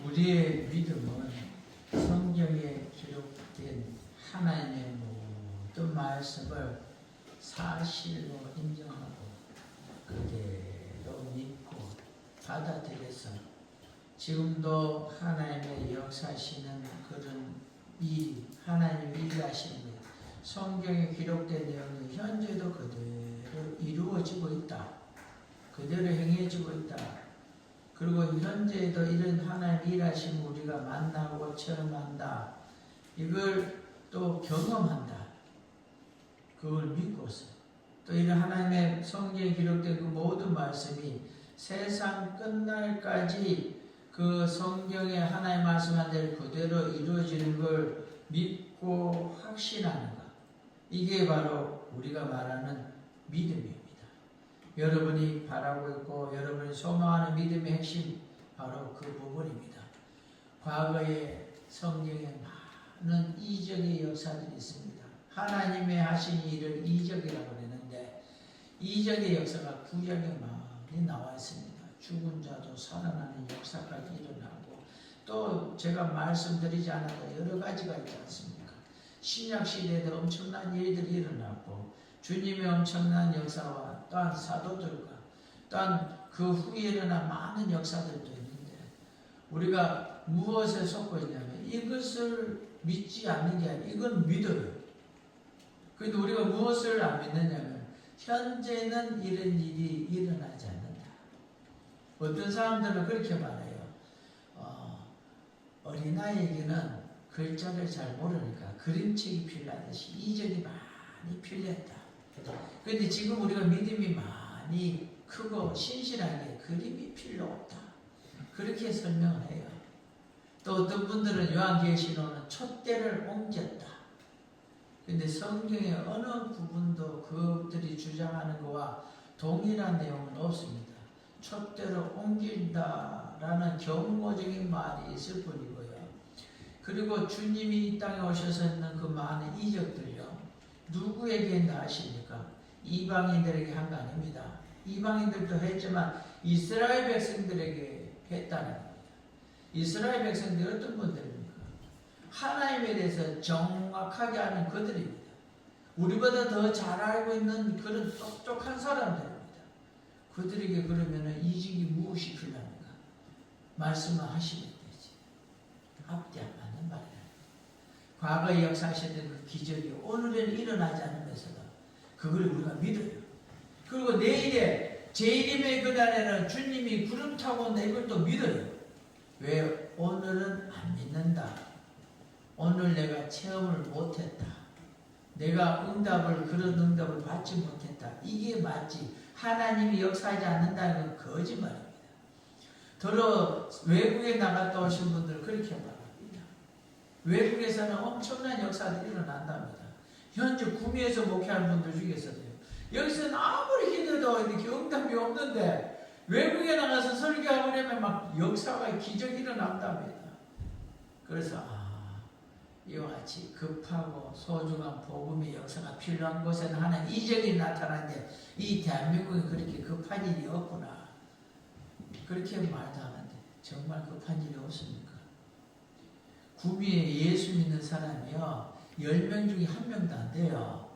우리의 믿음은 성경에 기록된 하나님의 모든 말씀을 사실로 인정하고 그대로 믿고 받아들여서 지금도 하나님의 역사하시는 그런 일이 하나님이 일하시는 거예요. 성경에 기록된 내용이 현재도 그대로 이루어지고 있다. 그대로 행해지고 있다. 그리고 현재에도 이런 하나님 일하심을 우리가 만나고 체험한다. 이걸 또 경험한다. 그걸 믿고서 또 이런 하나님의 성경에 기록된 그 모든 말씀이 세상 끝날까지 그 성경에 하나님 말씀한 대로 그대로 이루어지는 걸 믿고 확신하는 것. 이게 바로 우리가 말하는 믿음입니다. 여러분이 바라고 있고 여러분이 소망하는 믿음의 핵심 바로 그 부분입니다. 과거에 성경에 많은 이적의 역사들이 있습니다. 하나님의 하신 일을 이적이라고 하는데 이적의 역사가 구약에 많이 나와 있습니다. 죽은 자도 살아나는 역사까지 일어나고 또 제가 말씀드리지 않아도 여러 가지가 있지 않습니까? 신약 시대에도 엄청난 일들이 일어났고 주님의 엄청난 역사와 또한 사도들과 또한 그 후에 일어난 많은 역사들도 있는데 우리가 무엇에 속고 있냐면 이것을 믿지 않는 게 아니라 이건 믿어요. 그런데 우리가 무엇을 안 믿느냐면 현재는 이런 일이 일어나지 않는다. 어떤 사람들은 그렇게 말해요. 어린아이에게는 글자를 잘 모르니까 그림책이 필요하듯이 이적이 많이 필요했다. 그런데 지금 우리가 믿음이 많이 크고 신실하게 그림이 필요 없다. 그렇게 설명을 해요. 또 어떤 분들은 요한계시록은 촛대를 옮겼다. 그런데 성경의 어느 부분도 그들이 주장하는 것과 동일한 내용은 없습니다. 촛대로 옮긴다라는 경고적인 말이 있을 뿐이고요. 그리고 주님이 이 땅에 오셔서 했는 그 많은 이적들요. 누구에게 했나 아십니까? 이방인들에게 한 거 아닙니다. 이방인들도 했지만 이스라엘 백성들에게 했다는 겁니다. 이스라엘 백성들이 어떤 분들입니까? 하나님에 대해서 정확하게 아는 그들입니다. 우리보다 더 잘 알고 있는 그런 똑똑한 사람들입니다. 그들에게 그러면 이직이 무엇이 필요한가? 말씀을 하시면 되지. 앞뒤 안 맞는 말이야. 과거에 역사하셨던 그 기적이 오늘은 일어나지 않으면서도 그걸 우리가 믿어요. 그리고 내일에 제1임의 그날에는 주님이 구름 타고 온다 이걸 또 믿어요. 왜? 오늘은 안 믿는다. 오늘 내가 체험을 못했다. 내가 그런 응답을 받지 못했다. 이게 맞지. 하나님이 역사하지 않는다는 건 거짓말입니다. 더러 외국에 나갔다 오신 분들 그렇게 말합니다. 외국에서는 엄청난 역사들이 일어난답니다. 현재 구미에서 목회하는 분들 중에서도요. 여기서는 아무리 기도도 이렇게 응답이 없는데 외국에 나가서 설교하고 그러면 막 역사가 기적이 일어난답니다. 그래서 이와 같이 급하고 소중한 복음의 역사가 필요한 곳에는 하나님 이적이 나타나는데 이 대한민국에 그렇게 급한 일이 없구나. 그렇게 말도 하는데 정말 급한 일이 없습니까? 구미에 예수 믿는 사람이요 10명 중에 1명도 안 돼요.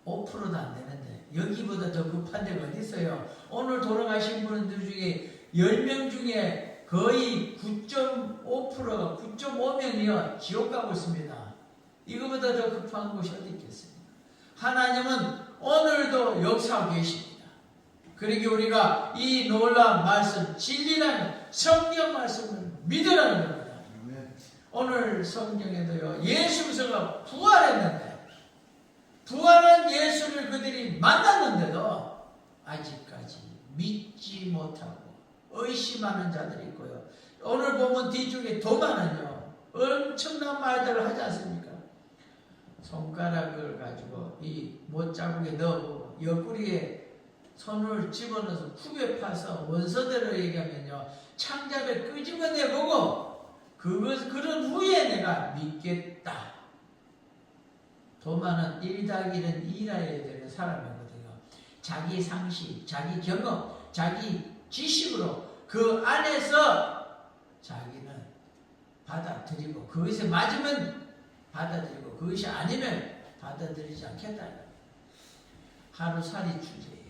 5%도 안 되는데 여기보다 더 급한 데가 어디 있어요? 오늘 돌아가신 분들 중에 10명 중에 거의 9.5%가 9.5명이요 지옥 가고 있습니다. 이거보다 더 급한 곳이 어디 있겠습니까? 하나님은 오늘도 역사하고 계십니다. 그러기에 우리가 이 놀라운 말씀 진리라는 성경 말씀을 믿으라는 겁니다. 오늘 성경에도요 예수가 부활했는데 부활한 예수를 그들이 만났는데도 아직까지 믿지 못하고 의심하는 자들이 있고요. 오늘 보면 뒤쪽에 더 많은요. 엄청난 말들을 하지 않습니까? 손가락을 가지고 이 못자국에 넣어보고 옆구리에 손을 집어넣어서 쿡에 파서 원서대로 얘기하면요. 창자를 끄집어내보고 그런 후에 내가 믿겠다. 도마는 1+1은 2라야 되는 사람이거든요. 자기 상식, 자기 경험, 자기 지식으로 그 안에서 자기는 받아들이고 그것이 맞으면 받아들이고 그것이 아니면 받아들이지 않겠다. 하루살이 주제에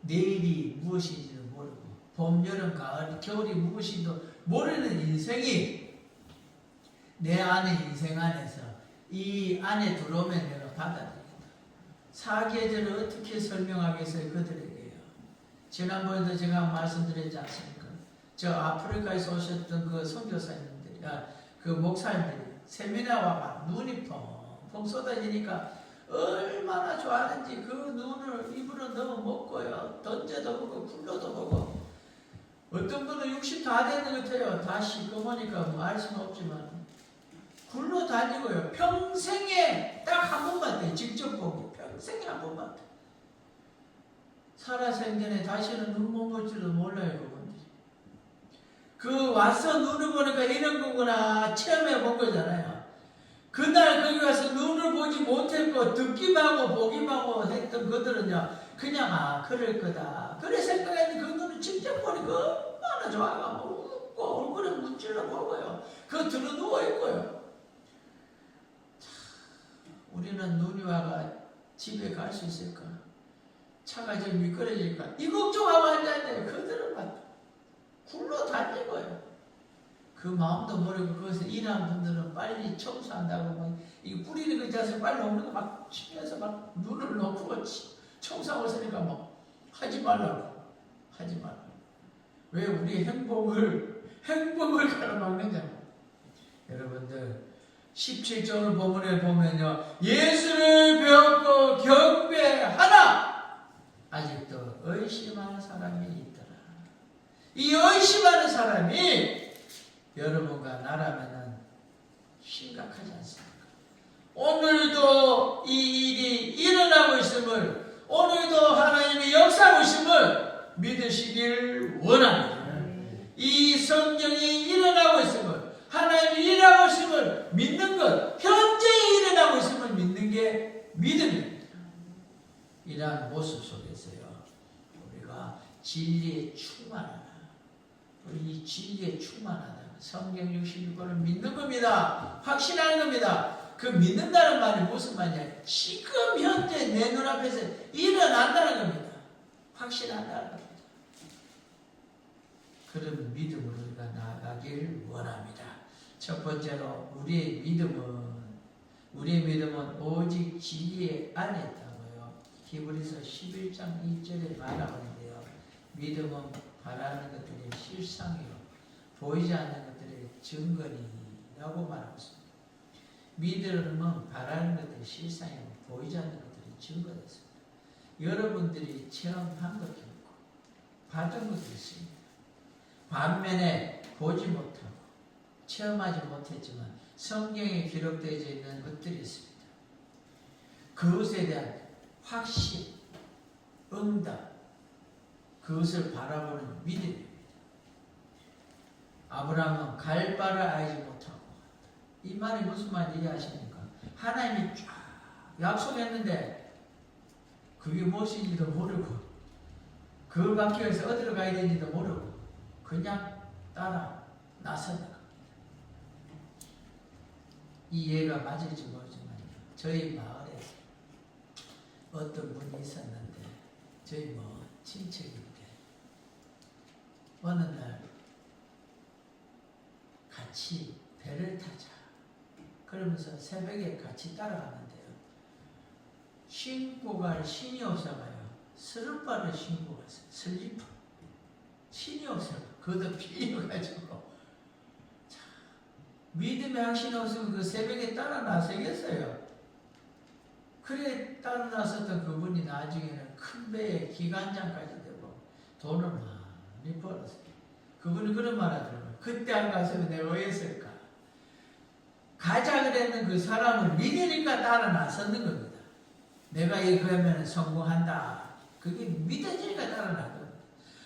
내일이 무엇인지도 모르고 봄, 여름, 가을, 겨울이 무엇인지도 모르는 인생이 내 안의 인생 안에서 이 안에 들어오면 내가 받아들인다. 사계절을 어떻게 설명하겠어요? 그들에게요. 지난번에도 제가 말씀드렸지 않습니까? 저 아프리카에서 오셨던 그 선교사님들이, 그 목사님들이 세미나와 막 눈이 펑펑 쏟아지니까 얼마나 좋아하는지 그 눈을 입으로 넣어 먹고요. 던져도 먹고 굴러도 먹고 어떤 분은 60 다 되는 것 같아요. 다 시꺼머니까 뭐 알 수는 없지만 굴러 다니고요. 평생에 딱 한 번만 돼. 직접 보기. 평생에 한 번만 돼. 살아생전에 다시는 눈 못 볼 줄도 몰라요. 그분들이. 그 와서 눈을 보니까 이런 거구나 체험해 본 거잖아요. 그날 거기 가서 눈을 보지 못했고 듣기만 하고 보기만 하고 했던 그들은요. 그냥 그럴 거다. 그래 생각했는데 그 눈을 직접 보니까 얼마나 좋아가 웃고 얼굴에 문질러 보고요. 그 들어 누워있고요. 우리는 눈이 와가 집에 갈 수 있을까? 차가 좀 미끄러질까? 이 걱정하고 앉아있는데 그들은 막 굴러 다니고요. 그 마음도 모르고 거기서 일하는 분들은 빨리 청소한다고 막 이 뿌리는 거 자서 빨리 오는 거 막 치면서 막 눈을 놓고 청소하고 있으니까 막 하지 말라고. 왜 우리의 행복을 가로막느냐? 여러분들 17절 본문에 보면요. 예수를 배웠고 경배하나 아직도 의심하는 사람이 있더라. 이 의심하는 사람이 여러분과 나라면은 심각하지 않습니까? 오늘도 이 일이 일어나고 있음을, 오늘도 하나님의 역사하고 있음을 믿으시길 원합니다. 이 성경이 일어나고 있음을, 하나님이 일어나고 있음을 믿는 것, 현재 일어나고 있음을 믿는 게 믿음입니다. 이러한 모습 속에서요, 우리가 진리에 충만하다. 우리 이 진리에 충만하다. 성경 66권을 믿는 겁니다. 확신하는 겁니다. 그 믿는다는 말이 무슨 말이냐? 지금 현재 내 눈앞에서 일어난다는 겁니다. 확신한다는 겁니다. 그런 믿음으로 우리가 나아가길 원합니다. 첫 번째로 우리의 믿음은 오직 진리 안에 있다고요. 히브리서 11장 2절에 말하는데요. 믿음은 바라는 것들의 실상이요 보이지 않는 것들의 증거니라고 말하고 있습니다. 믿음은 바라는 것들의 실상이고 보이지 않는 것들의 증거였습니다. 여러분들이 체험한 것도 있고 받은 것도 있습니다. 반면에 보지 못하고 체험하지 못했지만 성경에 기록되어 있는 것들이 있습니다. 그것에 대한 확신, 응답, 그것을 바라보는 믿음입니다. 아브라함은 갈 바를 알지 못하고, 이 말이 무슨 말인지 이해하십니까? 하나님이 쫙 약속했는데 그게 무엇인지도 모르고 그걸 받기 위해서 어디로 가야 되는지도 모르고 그냥 따라 나선다 겁니다. 이 예가 맞을지 모르지만 저희 마을에 어떤 분이 있었는데 저희 친척인데 어느 날 같이 배를 타자 그러면서 새벽에 같이 따라가는데요. 신고 갈 신이 없어가요. 스르바를 신고 갔어요. 슬리퍼. 신이 없어요. 그것도 빌려가지고. 자, 믿음의 확신이 없으면 그 새벽에 따라 나서겠어요. 그래 따라 나섰던 그분이 나중에는 큰 배에 기관장까지 되고 돈을 많이 벌었어요. 그분이 그런 말 하더라고요. 그때 안 갔으면 내가 왜 했을까? 가자 그랬는 그 사람을 믿으니까 따라 나섰는 겁니다. 내가 이거 하면 성공한다. 그게 믿어지니까 따라 나거든요.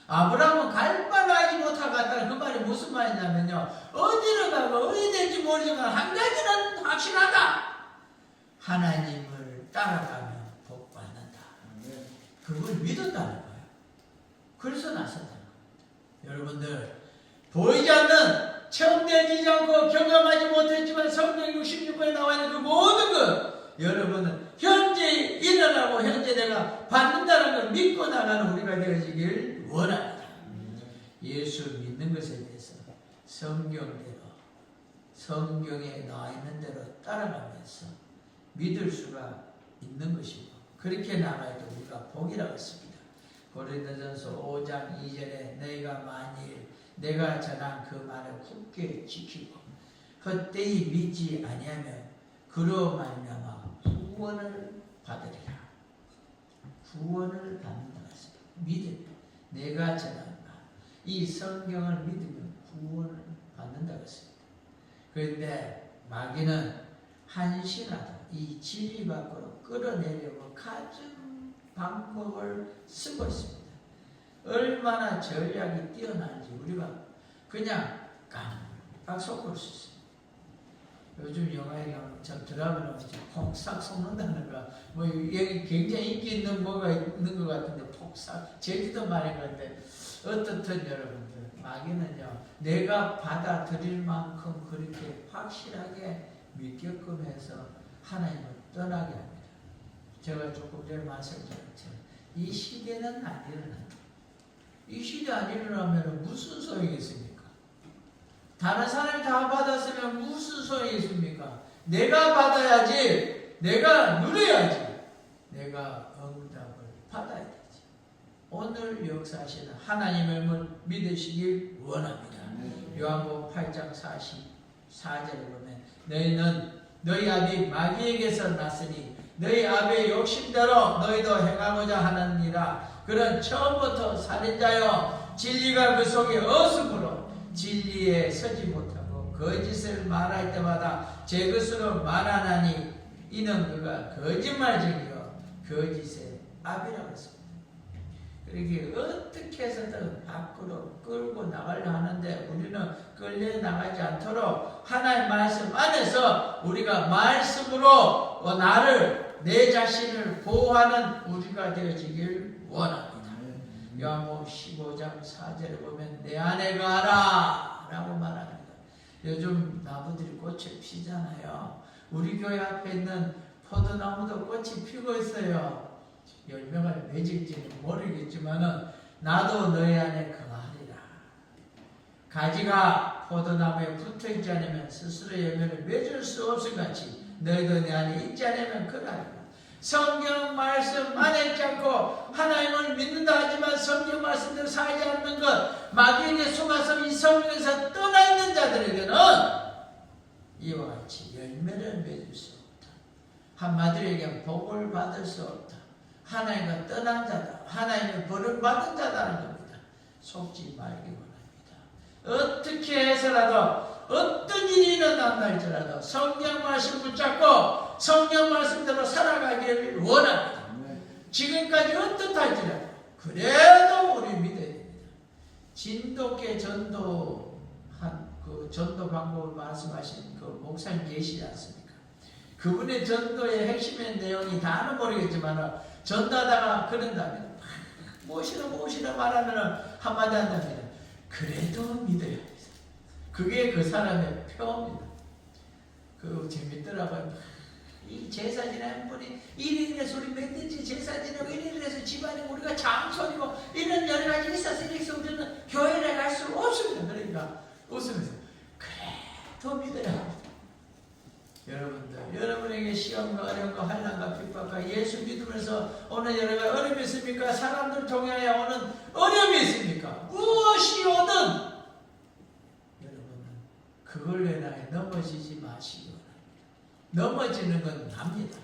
아브라함은 갈 바를 알지 못하고 갔다는 그 말이 무슨 말이냐면요. 어디로 가고 어디 될지 모르지만 한 가지는 확실하다. 하나님을 따라가면 복 받는다. 그걸 믿었다는 거예요. 그래서 나섰다는 겁니다. 여러분들 보이지 않는 체험되지 않고 경험하지 못했지만 성경 66번에 나와 있는 그 모든 것, 여러분은 현재 일어나고 현재 내가 받는다는 걸 믿고 나가는 우리가 되어지길 원합니다. 예수 믿는 것에 대해서 성경대로, 성경에 나와 있는 대로 따라가면서 믿을 수가 있는 것이고, 그렇게 나가야 또 우리가 복이라고 했습니다. 고린도전서 5장 2절에 너희가 만일 내가 전한 그 말을 굳게 지키고 헛되이 믿지 아니하면 그로 말미암아 구원을 받으리라. 구원을 받는다 했습니다. 믿음, 내가 전한 말, 이 성경을 믿으면 구원을 받는다 했습니다. 그런데 마귀는 한시라도 이 진리 밖으로 끌어내려고 가진 방법을 쓰고 있습니다. 얼마나 전략이 뛰어난지 우리가 그냥 깜빡 속을 수 있습니다. 요즘 영화에 참 드라마는 폭삭 속는다는 거, 뭐 여기 굉장히 인기 있는 뭐가 있는 것 같은데 폭삭, 제주도 말인 건데 어떻든 여러분들 마귀는요 내가 받아들일 만큼 그렇게 확실하게 믿게끔 해서 하나님을 떠나게 합니다. 제가 조금 전에 말씀드렸죠. 이 시대는 안 일어난다. 이 시대 안 일어나면 무슨 소용이 있습니까? 다른 사람이 다 받았으면 무슨 소용이 있습니까? 내가 받아야지, 내가 누려야지, 내가 응답을 받아야 되지. 오늘 역사하시는 하나님을 믿으시길 원합니다. 요한복음 8장 44절에 보면 너희는 너희 아비 마귀에게서 났으니 너희 아비의 욕심대로 너희도 행하고자 하느니라. 그는 처음부터 살인자요 진리가 그 속에 없으므로 진리에 서지 못하고 거짓을 말할 때마다 제 것으로 말하나니 이는 그가 거짓말쟁이요 거짓의 아비라고 했습니다. 그렇게 어떻게 해서든 밖으로 끌고 나가려 하는데 우리는 끌려 나가지 않도록 하나님의 말씀 안에서 우리가 말씀으로 나를 내 자신을 보호하는 우리가 되어지길 원합니다. 요한복음 15장 4절에 보면 내 안에 가라 라고 말합니다. 요즘 나무들이 꽃을 피잖아요. 우리 교회 앞에 있는 포도나무도 꽃이 피고 있어요. 열매가 맺을지는 모르겠지만은 나도 너희 안에 거하리라. 가지가 포도나무에 붙어있지 않으면 스스로 열매를 맺을 수 없을 같이 너희도 내 안에 있지 않으면 그러하리라. 성경 말씀 안에 있지 않고 하나님을 믿는다 하지만 성경 말씀대로 살지 않는 것, 마귀에게 속아서 이 성경에서 떠나 있는 자들에게는 이와 같이 열매를 맺을 수 없다. 한마디로 얘기하면 복을 받을 수 없다. 하나님과 떠난 자다. 하나님의 벌을 받은 자다는 겁니다. 속지 말기 원합니다. 어떻게 해서라도 어떤 일이 일어난다 할지라도 성경 말씀 붙잡고 성경 말씀대로 살아가기를 원합니다. 지금까지 어떻할지라도 그래도 우리 믿어야 됩니다. 진돗개 전도한 그 전도 방법을 말씀하신 그 목사님 계시지 않습니까? 그분의 전도의 핵심의 내용이 다는 모르겠지만 전도하다가 그런답니다. 무엇이나 말하면 한마디 한답니다. 그래도 믿어야 합니다. 그게 그 사람의 표입니다. 그 재밌더라고요. 이 제사 지내는 분이 1일에서 우리 맺든지 제사 지내고 1일에서 집안에 우리가 장소리고 이런 여러 가지 있어서 이래서 우리는 교회에 갈 수 없습니다. 그러니까 웃으면서 그래도 믿어야 합니다. 여러분들, 여러분에게 시험과 어려움과 환난과 핍박과 예수 믿으면서 오는 여러 가지 어려움이 있습니까? 사람들 통하여 오는 어려움이 있습니까? 무엇이 오든 여러분은 그걸 인하여 넘어지지 마시기 바랍니다. 넘어지는 건 납니다.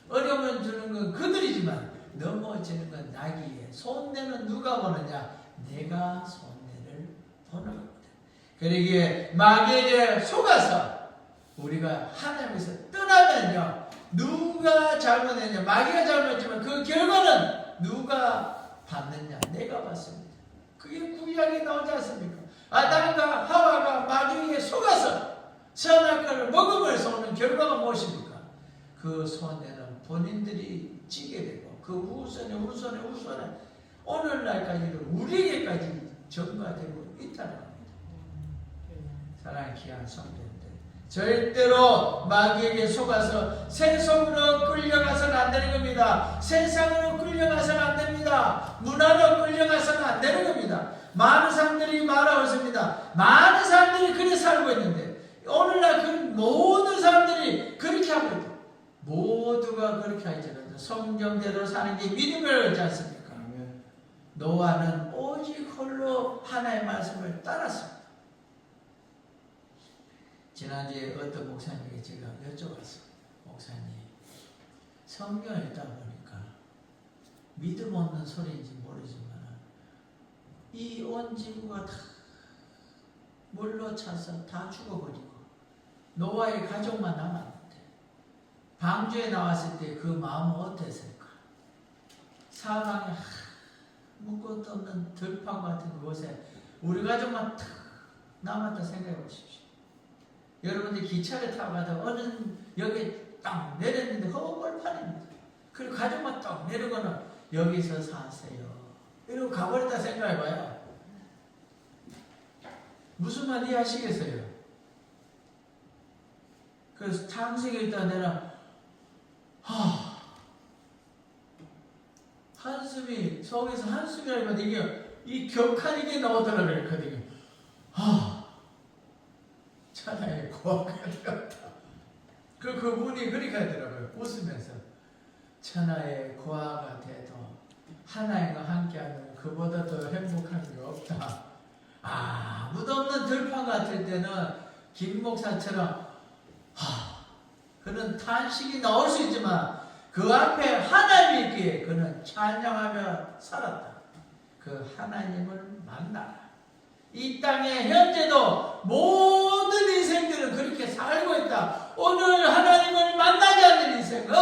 어려움을 주는 건 그들이지만 넘어지는 건 나기에 손내는 누가 보느냐? 내가 손내를 보는 겁니다. 그러기에 마귀에게 속아서 우리가 하나님에서 떠나면요 누가 잘못했냐? 마귀가 잘못했지만 그 결과는 누가 받느냐? 내가 받습니다. 그게 구약에 나오지 않습니까? 아담과 하와가 마귀에게 속아서 선악 과를 먹음으로써 오는 결과가 무엇입니까? 그 손해는 본인들이 지게 되고 그 후손에 오늘날까지도 우리에게까지 전가되고 있다는 겁니다. 사랑하는 귀한 성도님들, 절대로 마귀에게 속아서 세속으로 끌려가서는 안 되는 겁니다. 세상으로 끌려가서는 안 됩니다. 문화로 끌려가서는 안 되는 겁니다. 많은 사람들이 말하고 있습니다. 많은 사람들이 그렇게 살고 있는데 오늘날 그 모든 사람들이 그렇게 하고 있다. 모두가 그렇게 하지만 성경대로 사는 게 믿음을 얻지 않습니까? 노아는 오직 홀로 하나의 말씀을 따랐습니다. 지난주에 어떤 목사님에게 제가 여쭤봤어요. 목사님, 성경을 읽다 보니까 믿음 없는 소리인지 모르지만 이 온 지구가 다 물로 차서 다 죽어버리고 노아의 가족만 남았는데 방주에 나왔을 때 그 마음은 어땠을까? 사방에 아무것도 없는 들판 같은 곳에 우리 가족만 탁 남았다 생각해 보십시오. 여러분들 기차를 타고 가다가 어느 역에 딱 내렸는데 허벌판입니다. 그리고 가족만 딱 내리고는 여기서 사세요. 이러고 가버렸다 생각해봐요. 무슨 말 이해하시겠어요? 그래서 탕색에 있다 내가 한숨이 속에서 한숨이라면 이게 이 격한 이게 나오더라 그랬거든요. 천하의 고아가 되었다. 그분이 그렇게 하더라고요. 웃으면서 천하의 고아가 돼도 하나님과 함께하는 그보다 더 행복한 게 없다. 아무도 없는 들판 같을 때는 김 목사처럼 그는 탄식이 나올 수 있지만 그 앞에 하나님이 있기에 그는 찬양하며 살았다. 그 하나님을 만나라. 이 땅에 현재도 모든 인생들은 그렇게 살고 있다. 오늘 하나님을 만나지 않는 인생은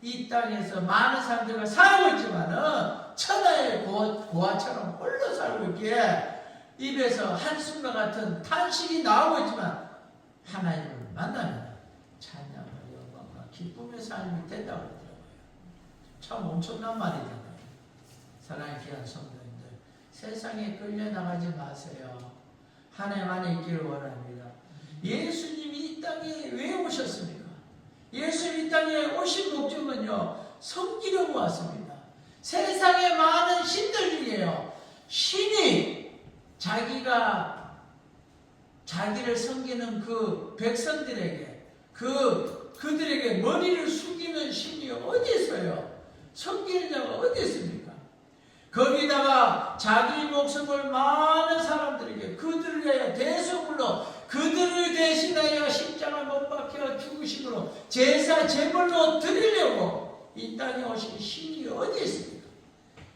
이 땅에서 많은 사람들과 살고 있지만은 천하의 고아처럼 홀로 살고 있기에 입에서 한숨과 같은 탄식이 나오고 있지만 하나님을 만나면 찬양과 영광과 기쁨의 삶이 된다고 그러더라고요. 참 엄청난 말이잖아요. 사랑의 귀한 성도님들, 세상에 끌려나가지 마세요. 하나님 안에 있기를 원합니다. 예수님이 이 땅에 왜 오셨습니까? 예수님이 이 땅에 오신 목적은요, 섬기려고 왔습니다. 세상에 많은 신들 중에요, 신이 자기를 섬기는 그 백성들에게 그들에게 머리를 숙이는 신이 어디 있어요? 섬기는 자가 어디 있습니까? 거기다가 자기 목숨을 많은 사람들에게 그들을 위하여 대속물로 그들을 대신하여 십자가를 못 박혀 죽으심으로 제사 제물로 드리려고 이 땅에 오신 신이 어디 있습니까?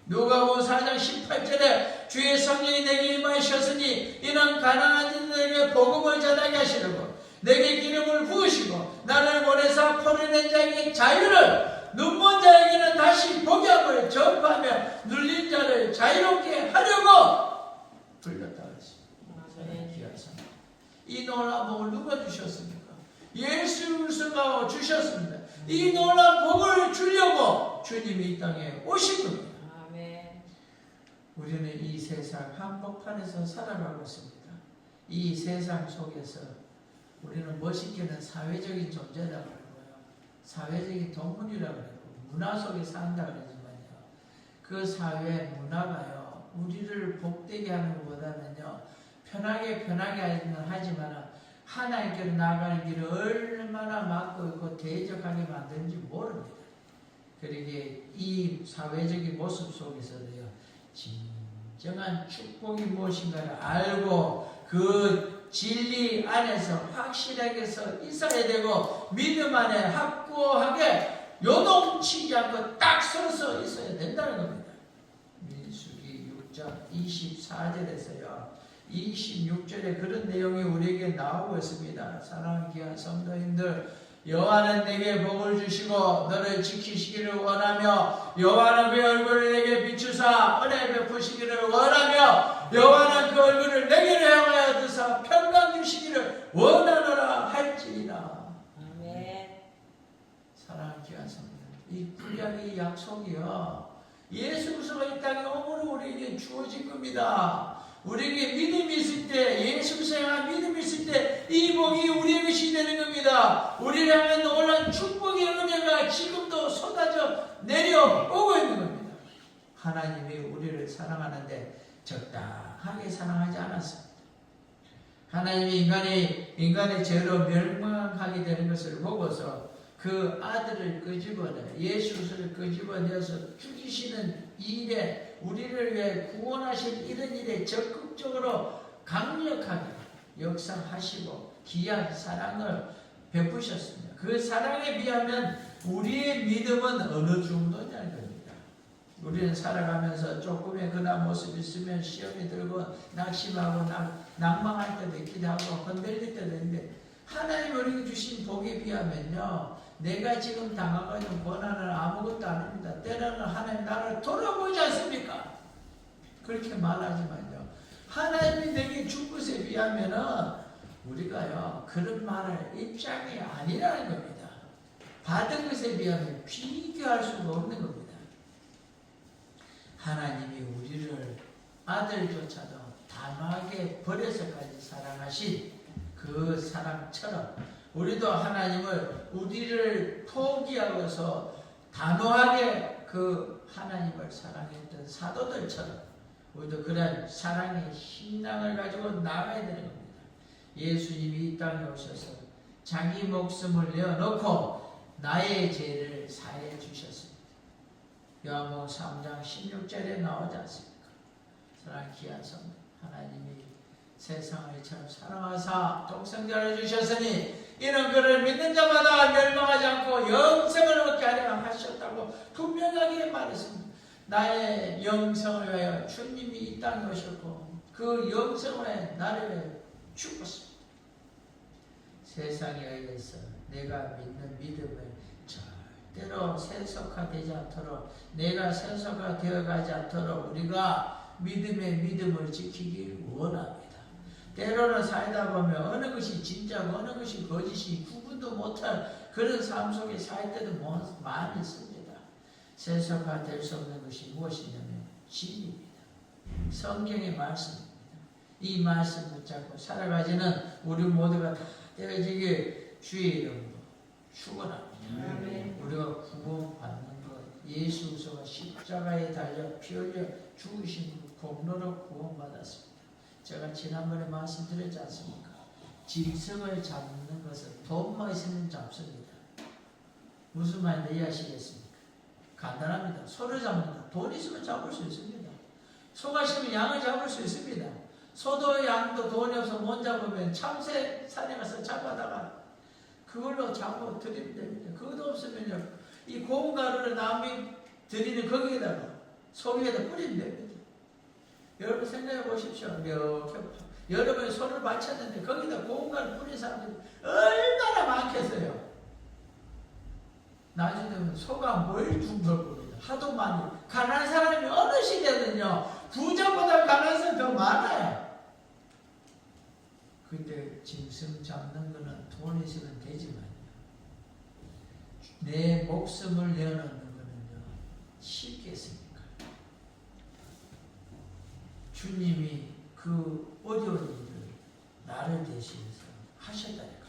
누가복음 4장 18절에 주의 성령이 내게 임하셨으니 이는 가난한 자들에게 복음을 전하게 하시려고 내게 기름을 부으시고 나를 보내사 포로된 자에게 자유를 눈먼 자에게는 다시 보게 함을 전파하며 눌린 자를 자유롭게 하려고 불렀다 그랬습니다. 이 놀라운 복을 누가 주셨습니까? 예수 그리스도가 주셨습니다. 이 놀라운 복을 주려고 주님이 이 땅에 오신 겁니다. 우리는 이 세상 한복판에서 살아가고 있습니다. 이 세상 속에서 우리는 멋있게는 사회적인 존재라고 하고요, 사회적인 동물이라고 하고 문화 속에 산다 그러지만요, 그 사회 문화가요 우리를 복되게 하는 것보다는요 편하게 하지만 하나님께로 나아가는 길을 얼마나 막고 있고 대적하게 만드는지 모릅니다. 그러기에 이 사회적인 모습 속에서도요 진정한 축복이 무엇인가를 알고 그 진리 안에서 확실하게 있어야 되고 믿음 안에 확고하게 요동치지 않고 딱 서서 있어야 된다는 겁니다. 민수기 6장 24절에서요 26절에 그런 내용이 우리에게 나오고 있습니다. 사랑하는 귀한 성도님들, 여호와는 내게 복을 주시고 너를 지키시기를 원하며 여호와는 그 얼굴을 내게 비추사 은혜 베푸시기를 원하며 여호와는 그 얼굴을 내게 향하여 드사 평강 주시기를 원하노라 할지니라. 아멘. 사랑하는 귀한 성도들, 이 구약의 약속이요 예수 그리스도가 이 땅에 오므로 우리에게 주어진 겁니다. 우리에게 믿음이 있을 때, 예수 그리스도에 믿음이 있을 복이 우리의 것이 되는 겁니다. 우리를 향한 놀라운 축복의 은혜가 지금도 쏟아져 내려오고 있는 겁니다. 하나님이 우리를 사랑하는데 적당하게 사랑하지 않았습니다. 하나님이 인간의 죄로 멸망하게 되는 것을 보고서 그 아들을 끄집어내, 예수를 끄집어내서 죽이시는 일에, 우리를 위해 구원하실 이런 일에 적극적으로 강력하게 역사하시고 귀한 사랑을 베푸셨습니다. 그 사랑에 비하면 우리의 믿음은 어느 정도냐는 겁니다. 우리는 살아가면서 조금의 그나 모습이 있으면 시험이 들고 낙심하고 낭망할 때도 있기도 하고 흔들릴 때도 있는데, 하나님 우리에게 주신 복에 비하면요, 내가 지금 당하고 있는 고난은 아무것도 아닙니다. 때로는 하나님 나를 돌아보지 않습니까? 그렇게 말하지만요, 하나님이 내게 준 것에 비하면은 우리가요 그런 말할 입장이 아니라는 겁니다. 받은 것에 비하면 비교할 수가 없는 겁니다. 하나님이 우리를 아들조차도 단호하게 버려서까지 사랑하신 그 사랑처럼 우리도 하나님을, 우리를 포기하고서 단호하게 그 하나님을 사랑했던 사도들처럼 우리도 그런 사랑의 신앙을 가지고 나가야 되는 겁니다. 예수님이 이 땅에 오셔서 자기 목숨을 내어놓고 나의 죄를 사해 주셨습니다. 요한복음 3장 16절에 나오지 않습니까? 사랑하는 귀한 성도, 하나님이 세상을 이처럼 사랑하사 독생자를 주셨으니 이는 그를 믿는 자마다 멸망하지 않고 영생을 얻게 하려 하셨다고 분명하게 말했습니다. 나의 영생을 위하여 주님이 이 땅에 오셨고 그 영생을 위하여 나를 위하여 죽었습니다. 세상에 의해서 내가 믿는 믿음을 절대로 세속화되지 않도록, 내가 세속화되어 가지 않도록 우리가 믿음을 지키길 원합니다. 때로는 살다 보면 어느 것이 진짜고 어느 것이 거짓이 구분도 못할 그런 삶 속에 살 때도 많이 있습니다. 세속화될 수 없는 것이 무엇이냐면 진리입니다. 성경의 말씀입니다. 이 말씀 붙잡고 살아가지는 우리 모두가 다 되어지길 주의 이름으로 축원합니다. 우리가 구원받는 것, 예수가 십자가에 달려 피 흘려 죽으신 그 공로로 구원받았습니다. 제가 지난번에 말씀드렸지 않습니까? 짐승을 잡는 것은 돈만 있으면 잡습니다. 무슨 말인지 이해하시겠습니까? 간단합니다. 소를 잡는다. 돈 있으면 잡을 수 있습니다. 소가 있으면 양을 잡을 수 있습니다. 소도 양도 돈이 없어 못 잡으면 참새 산에 가서 잡아다가 그걸로 잡고 드리면 됩니다. 그것도 없으면요, 이 고운 가루를 남이 드리는 거기에다가 소 위에다 뿌리면 됩니다. 여러분 생각해 보십시오. 이렇게 여러분이 소를 바쳤는데 거기다 고운 가루 뿌린 사람들이 얼마나 많겠어요. 나중에 되면 소가 뭘 죽을 겁니다. 하도 많이. 가난한 사람이 어느 시대든요 부자보다 가난한 사람이 더 많아요. 근데 짐승 잡는 거는 돈 있으면 되지만요, 내 목숨을 내어놓는 거는요 쉽겠습니까? 주님이 그 어려운 일을 나를 대신해서 하셨다니까.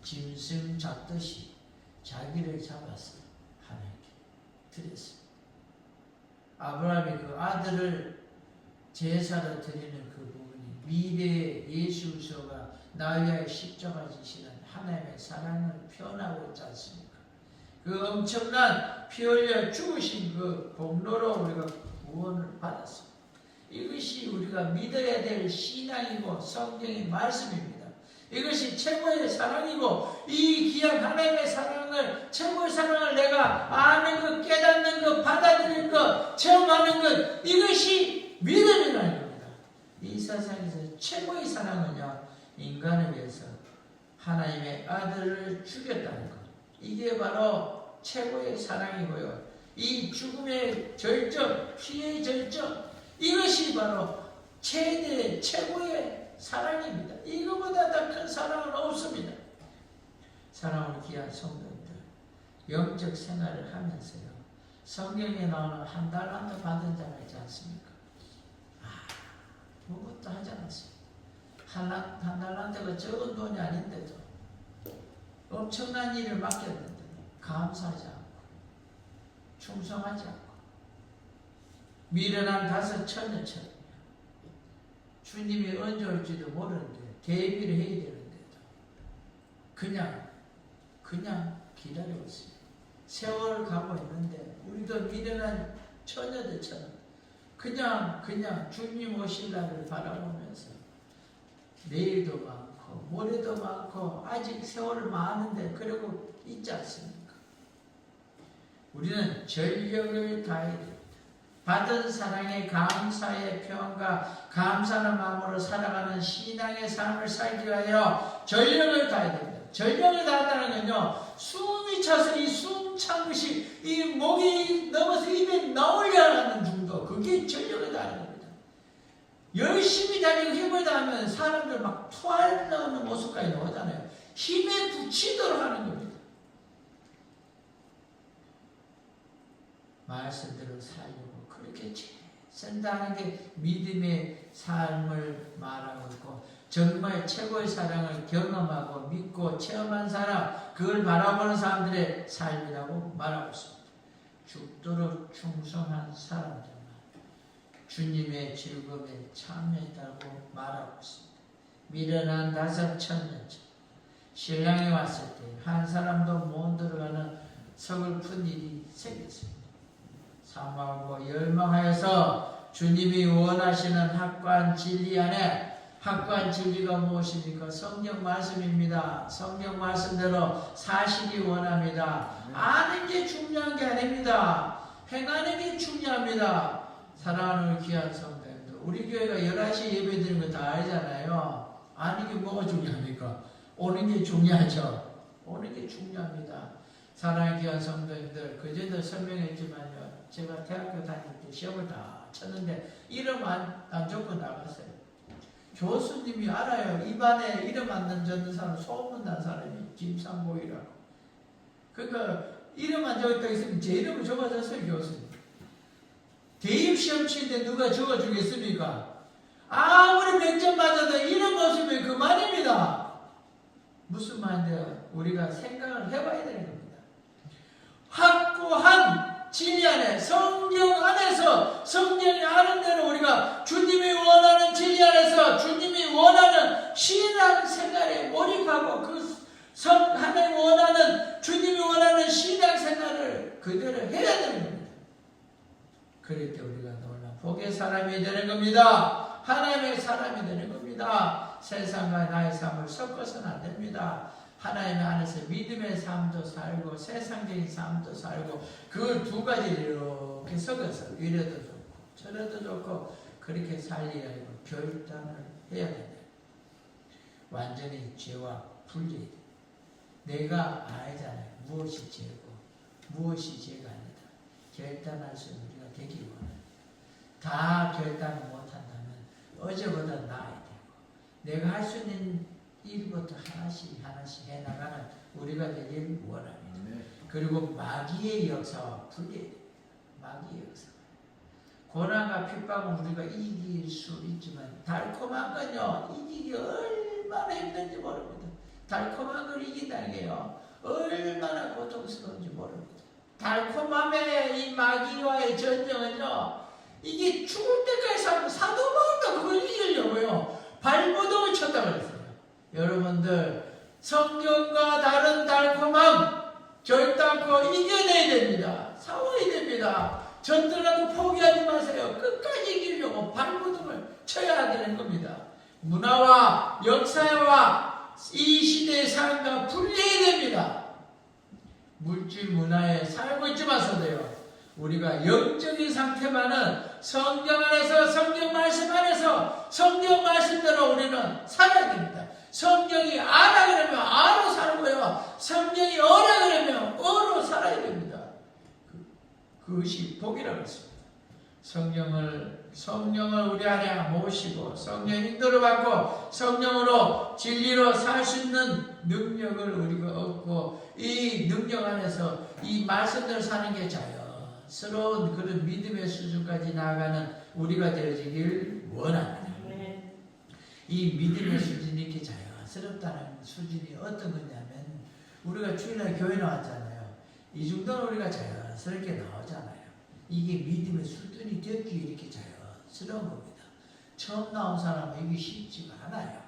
짐승 잡듯이 자기를 잡아서 하나님께 드렸습니다. 아브라함이 그 아들을 제사로 드리는 그 부분이 미래의 예수가 나를 위하여 십자가 지시는 하나님의 사랑을 표현하고 있지 않습니까? 그 엄청난 피 흘려 죽으신 그 공로로 우리가 구원을 받았습니다. 이것이 우리가 믿어야 될 신앙이고 성경의 말씀입니다. 이것이 최고의 사랑이고, 이 귀한 하나님의 사랑을, 최고의 사랑을 내가 아는 것, 깨닫는 것, 받아들이는 것, 체험하는 것, 이것이 믿음이라는 겁니다. 이 세상에서 최고의 사랑은요, 인간을 위해서 하나님의 아들을 죽였다는 것, 이게 바로 최고의 사랑이고요. 이 죽음의 절정, 피의 절정, 이것이 바로 최고의 사랑입니다. 이거보다 더 큰 사랑은 없습니다. 사랑하는 귀한 성도님들, 영적 생활을 하면서요, 성경에 나오는 한 달란트 받은 자가 있지 않습니까? 아무것도 하지 않았습니다. 한 달란트가 적은 돈이 아닌데도 엄청난 일을 맡겼는데 감사하지 않고 충성하지 않고 미련한 5 처녀처럼 주님이 언제 올지도 모르는데 대비를 해야 되는데도 그냥 기다리고 있어요. 세월 가고 있는데 우리도 미련한 처녀들처럼 그냥 주님 오실 날을 바라보면서 내일도 많고 모레도 많고 아직 세월이 많은데 그러고 있지 않습니까? 우리는 전력을 다해야 됩니다. 받은 사랑의 감사의 표현과 감사하는 마음으로 살아가는 신앙의 삶을 살기 위하여 전력을 다해야 됩니다. 전력을 다한다는 건요, 숨이 차서 이 숨 찬 것이 이 목이 넘어서 입에 나오려 하는 정도, 그게 전력을 다하는 겁니다. 열심히 달리고 힘을 다하면 사람들 막 토할 나오는 모습까지 나오잖아요. 힘에 부치도록 하는 겁니다. 말씀대로 살려고 그렇게 쓴다는 게 믿음의 삶을 말하고 있고, 정말 최고의 사랑을 경험하고 믿고 체험한 사람, 그걸 바라보는 사람들의 삶이라고 말하고 있습니다. 죽도록 충성한 사람들만 주님의 즐거움에 참여했다고 말하고 있습니다. 미련한 5 처녀처럼 신랑이 왔을 때 한 사람도 못 들어가는 서글픈 일이 생겼습니다. 사모하고 열망하여서 주님이 원하시는 확고한 진리 안에, 확고한 진리가 무엇입니까? 성경 말씀입니다. 성경 말씀대로 사시기 원합니다. 아는 게 중요한 게 아닙니다. 행하는 게 중요합니다. 사랑하는 귀한 성도님들, 우리 교회가 11시 예배 드리는 거 다 알잖아요. 아는 게 뭐가 중요합니까? 오는 게 중요하죠. 오는 게 중요합니다. 사랑하는 귀한 성도님들, 그전에도 설명했지만요, 제가 대학교 다닐 때 시험을 다 쳤는데 이름 안 적고 나갔어요. 교수님이 알아요. 입안에 이름 안 던졌는 사람 소문난 사람이 김상복이라고. 그러니까 이름 안 적었다 했으면 제 이름을 적어줬어요. 교수님. 대입시험 칠 때 누가 적어주겠습니까? 아무리 100점 맞아도 이름 없으면 그만입니다. 무슨 말인데요? 우리가 생각을 해봐야 되는 겁니다. 확고한 진리 안에, 성경 안에서, 성경이 아는 대로 우리가 주님이 원하는 진리 안에서 주님이 원하는 신앙 생활에 몰입하고 하나님 원하는, 주님이 원하는 신앙 생활을 그대로 해야 되는 겁니다. 그럴 때 우리가 놀라운 복의 사람이 되는 겁니다. 하나님의 사람이 되는 겁니다. 세상과 나의 삶을 섞어서는 안 됩니다. 하나님 안에서 믿음의 삶도 살고 세상적인 삶도 살고, 그 2가지를 이렇게 섞어서 이래도 좋고 저래도 좋고 그렇게 살리려고 결단을 해야 된다. 완전히 죄와 분리해야 돼. 내가 알잖아요. 무엇이 죄고 무엇이 죄가 아니다. 결단할 수 있는 우리가 되기 원해요. 다 결단을 못한다면 어제보다 나아야 되고, 내가 할 수 있는 일부터 하나씩 해나가는 우리가 되길 원합니다. 그리고 마귀의 역사와 분리해야 됩니다. 마귀의 역사. 고난과 핍박은 우리가 이길 수 있지만 달콤한 건요, 이기기 얼마나 힘든지 모릅니다. 달콤한 걸 이긴다는 게요, 얼마나 고통스러운지 모릅니다. 달콤함의 이 마귀와의 전쟁은요, 이게 죽을 때까지 살고 사도 바울도 그걸 이기려고요 발버둥을 쳤다 그랬어요. 여러분들, 성경과 다른 달콤함 결단코 이겨내야 됩니다. 싸워야 됩니다. 전들라도 포기하지 마세요. 끝까지 이기려고 발버둥을 쳐야 되는 겁니다. 문화와 역사와 이 시대의 삶과 분리해야 됩니다. 물질 문화에 살고 있지 마서도요, 우리가 영적인 상태만은 성경 안에서, 성경 말씀 안에서 성경 말씀대로 우리는 살아야 됩니다. 성경이 아라 그러면 아로 살고요, 성경이 어라 그러면 어로 살아야 됩니다. 그것이 복이라고 했습니다. 성령을 우리 안에 모시고 성령 인도를 받고 성령으로 진리로 살 수 있는 능력을 우리가 얻고, 이 능력 안에서 이 말씀대로 사는 게 자연스러운 그런 믿음의 수준까지 나아가는 우리가 되어지길 원합니다. 이 믿음의 수준이 이렇게 자연스럽다는 수준이 어떤 거냐면 우리가 주일날 교회 나왔잖아요. 이 정도는 우리가 자연스럽게 나오잖아요. 이게 믿음의 수준이 됐기에 이렇게 자연스러운 겁니다. 처음 나온 사람은 이게 쉽지가 않아요.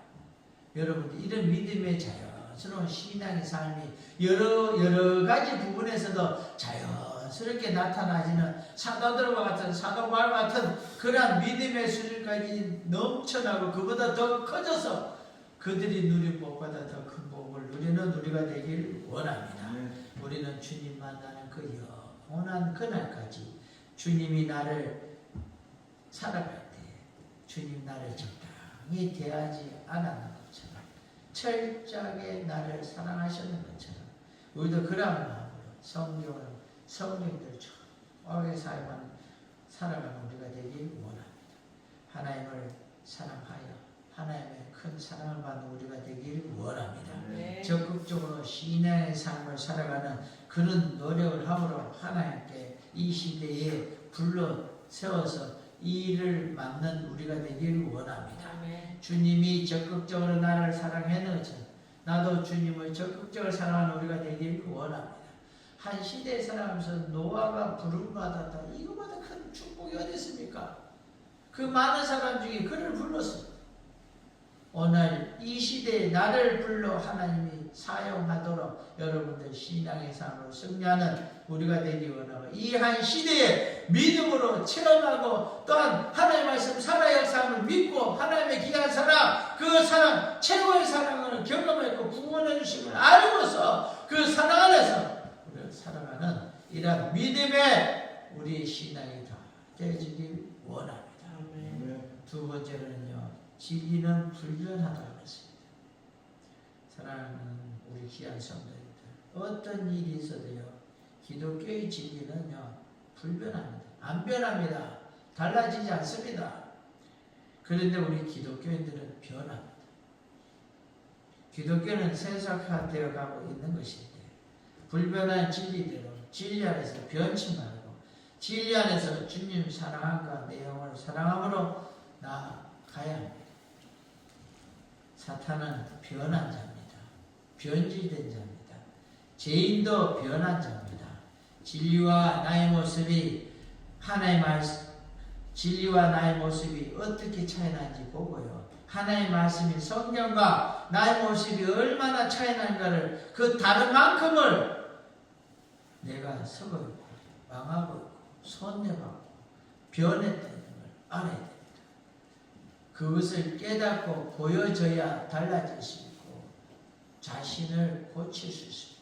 여러분들 이런 믿음의 자연스러운 신앙의 삶이 여러 가지 부분에서도 자연스럽게 나타나지는 사도들과 같은 사도바울 같은 그러한 믿음의 수준까지 넘쳐나고 그보다 더 커져서 그들이 누린 복보다 더 큰 복을 누리는 우리가 되길 원합니다. 우리는 주님 만나는 그 영원한 그날까지 주님이 나를 살아갈 때 주님 나를 적당히 대하지 않았는 것처럼 철저하게 나를 사랑하셨는 것처럼 우리도 그런 마음으로 성령들 정확하게 살아가는 우리가 되길 원합니다. 하나님을 사랑하여 하나님의 큰 사랑을 받는 우리가 되길 원합니다. 네. 적극적으로 신앙의 삶을 살아가는 그런 노력을 함으로 하나님께 이 시대에 불러 세워서 이 일을 맡는 우리가 되길 원합니다. 아멘. 주님이 적극적으로 나를 사랑하는 것처럼 나도 주님을 적극적으로 사랑하는 우리가 되길 원합니다. 한 시대에 살아가면서 노아가 부름을 받았다. 이거보다 큰 축복이 어디 있습니까? 그 많은 사람 중에 그를 불렀습니다. 오늘 이 시대에 나를 불러 하나님이 사용하도록 여러분들 신앙의 삶으로 승리하는 우리가 되기 원하고 이 한 시대에 믿음으로 체험하고 또한 하나님의 말씀 살아 역사함을 믿고 하나님의 귀한 사랑 그 사랑 최고의 사랑을 경험했고 구원해 주심을 알고서 그 사랑 안에서 우리가 살아가는 이러한 믿음의 우리의 신앙이 다 되어지길 원합니다. 두 번째로는요. 진리는 불변하다고 했습니다. 사랑하는 우리 귀한 성도님들 어떤 일이 있어도요. 기독교의 진리는요. 불변합니다. 안 변합니다. 달라지지 않습니다. 그런데 우리 기독교인들은 변합니다. 기독교는 세속화되어 가고 있는 것인데 불변한 진리대로 진리 안에서 변치 말고 진리 안에서 주님 사랑함과 내용을 사랑함으로 나아가야 합니다. 사탄은 변한 자입니다. 변질된 자입니다. 죄인도 변한 자입니다. 진리와 나의 모습이 하나의 말씀, 진리와 나의 모습이 어떻게 차이나는지 보고요. 하나의 말씀이 성경과 나의 모습이 얼마나 차이나는가를 그 다른 만큼을 내가 썩어 있고 망하고 있고 손해받고 변했다는 걸 알아야 됩니다. 그것을 깨닫고 보여줘야 달라질 수 있고 자신을 고칠 수 있습니다.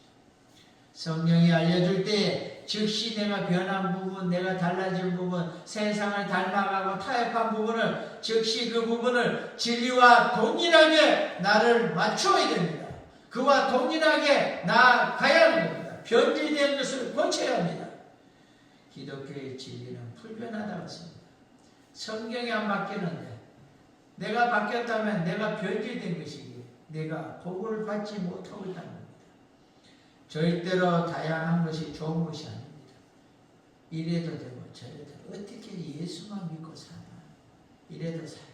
성령이 알려줄 때 즉시 내가 변한 부분, 내가 달라진 부분, 세상을 닮아가고 타협한 부분을 즉시 그 부분을 진리와 동일하게 나를 맞춰야 됩니다. 그와 동일하게 나아가야 합니다. 변질된 것을 고쳐야 합니다. 기독교의 진리는 불변하다고 했습니다. 성경이 안 바뀌는데 내가 바뀌었다면 내가 변질된 것이기에 내가 복을 받지 못하고 있다는 겁니다. 절대로 다양한 것이 좋은 것이 아닙니다. 이래도 되고 저래도 되고 어떻게 예수만 믿고 사나 이래도 살고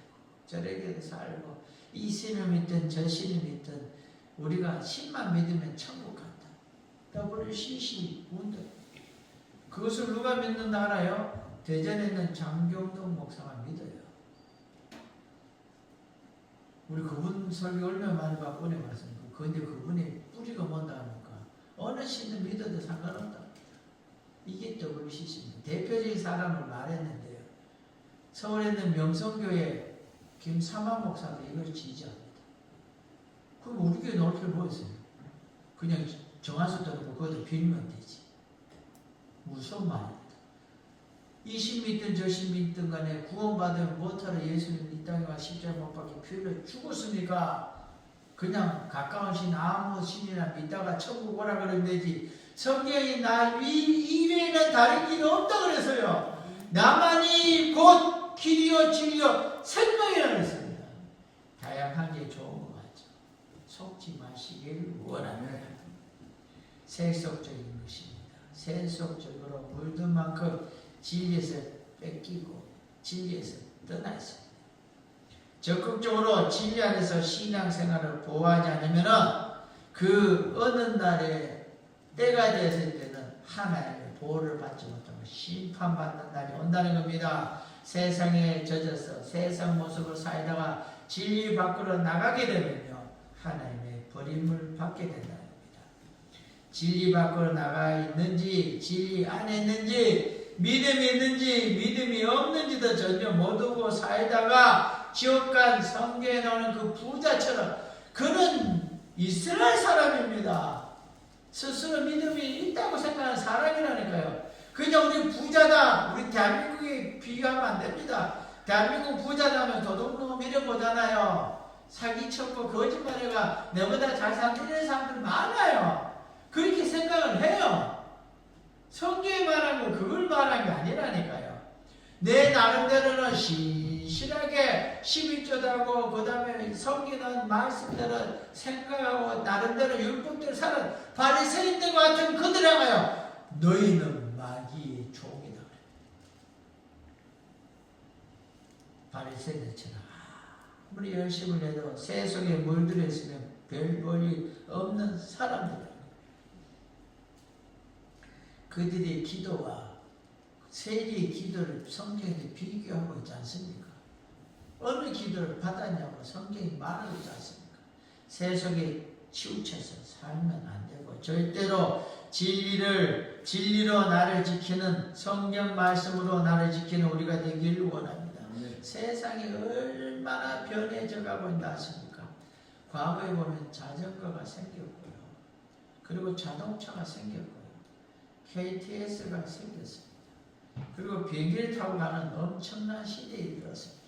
저래도 살고 이 신을 믿든 저 신을 믿든 우리가 신만 믿으면 천국 간다. WCC 운동 그것을 누가 믿는다 알아요? 대전에 있는 장경동 목사가 믿어요. 우리 그분 설교 얼마나 많이 보내봤습니까? 그런데 그분의 뿌리가 뭔다 하니까 어느 신을 믿어도 상관없다. 이게 WCC입니다. 대표적인 사람을 말했는데요. 서울에 있는 명성교회 김삼환 목사도 이걸 지지합니다. 그럼 우리 교회 놓을 필요 뭐 있어요? 그냥 정한수 들고 거기다 빌면 되지. 무서운 말입니다. 이 신 믿든 저 신 믿든 간에 구원받으면 못하러 예수님 이 땅에 와 십자가 못 박혀 피 흘려 죽었습니까? 그냥 가까운 신 아무 신이나 믿다가 천국 오라 그러면 되지. 성경이 나 이외에는 다른 길이 없다 그래서요. 나만이 곧 길이요 진리요 생명이라 그랬습니다. 다양한 게 좋은 것 같죠. 속지 마시길 원합니다. 세속적인 것입니다. 세속적으로 물든 만큼 진리에서 뺏기고 진리에서 떠나 있습니다. 적극적으로 진리 안에서 신앙생활을 보호하지 않으면 그 어느 날에 때가 됐을 때는 하나님의 보호를 받지 못하고 심판받는 날이 온다는 겁니다. 세상에 젖어서 세상 모습을 살다가 진리 밖으로 나가게 되면요, 하나님의 버림을 받게 된다는 겁니다. 진리 밖으로 나가 있는지 진리 안에 있는지 믿음이 있는지 믿음이 없는지도 전혀 모르고 살다가 지옥간 성경에 나오는 그 부자처럼, 그는 이스라엘 사람입니다. 스스로 믿음이 있다고 생각하는 사람이라니까요. 그냥 우리 부자다, 우리 대한민국에 비교하면 안 됩니다. 대한민국 부자라면 도둑놈 이런 거잖아요. 사기쳤고 거짓말해가 내보다 잘 사는 사람들 많아요. 그렇게 생각을 해요. 성경이 말한 거 그걸 말한 게 아니라니까요. 내 나름대로는 신실하게 11조도 하고 그 다음에 성기는 말씀대로 생각하고 나름대로 율법대로 사는 바리새인들과 같은 그들하고요, 너희는 마귀의 종이다. 바리새인들처럼 아무리 열심을 해도 새 속에 물들어 있으면 별 볼이 없는 사람들, 그들의 기도와 세리의 기도를 성경에 비교하고 있지 않습니까? 어느 기도를 받았냐고 성경이 말하고 있지 않습니까? 새 속에 치우쳐서 살면 안 되고 절대로 진리로 나를 지키는 성경 말씀으로 나를 지키는 우리가 되기를 원합니다. 세상이 얼마나 변해져 가고 있나 아십니까? 과거에 보면 자전거가 생겼고요, 그리고 자동차가 생겼고요, KTX가 생겼습니다. 그리고 비행기를 타고 가는 엄청난 시대에 들었습니다.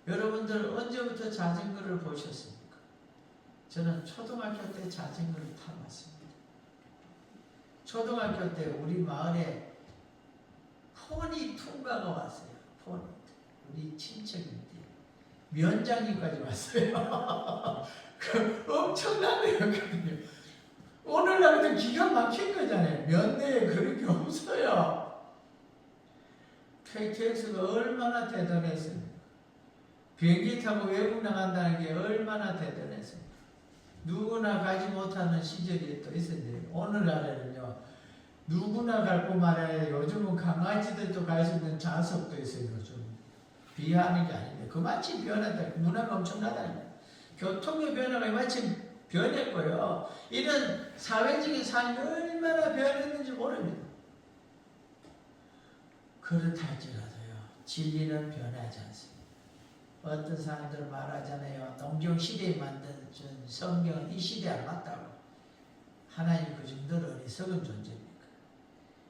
여러분들 언제부터 자전거를 보셨습니까? 저는 초등학교 때 자전거를 타봤습니다. 초등학교 때 우리 마을에 포니 퉁가가 왔어요. 포니. 우리 친척인데 면장님까지 왔어요. 그 엄청난 거였거든요. 오늘날은 기가 막힌 거잖아요. 면내에 그렇게 없어요. KTX가 얼마나 대단했습니까? 비행기 타고 외국 나간다는 게 얼마나 대단했습니까? 누구나 가지 못하는 시절이 또 있었는데, 오늘날에는요, 누구나 갈 뿐만 아니라 요즘은 강아지들도 갈 수 있는 좌석도 있어요. 요즘 비하하는 게 아닌데 그만치 변하다. 문화가 엄청나다. 교통의 변화가 마침 변했고요. 이런 사회적인 삶이 얼마나 변했는지 모릅니다. 그렇다할지라도요, 진리는 변하지 않습니다. 어떤 사람들 말하잖아요. 농경시대에 만든 성경은 이 시대에 안 맞다고. 하나님 그 정도로 어리석은 존재입니까?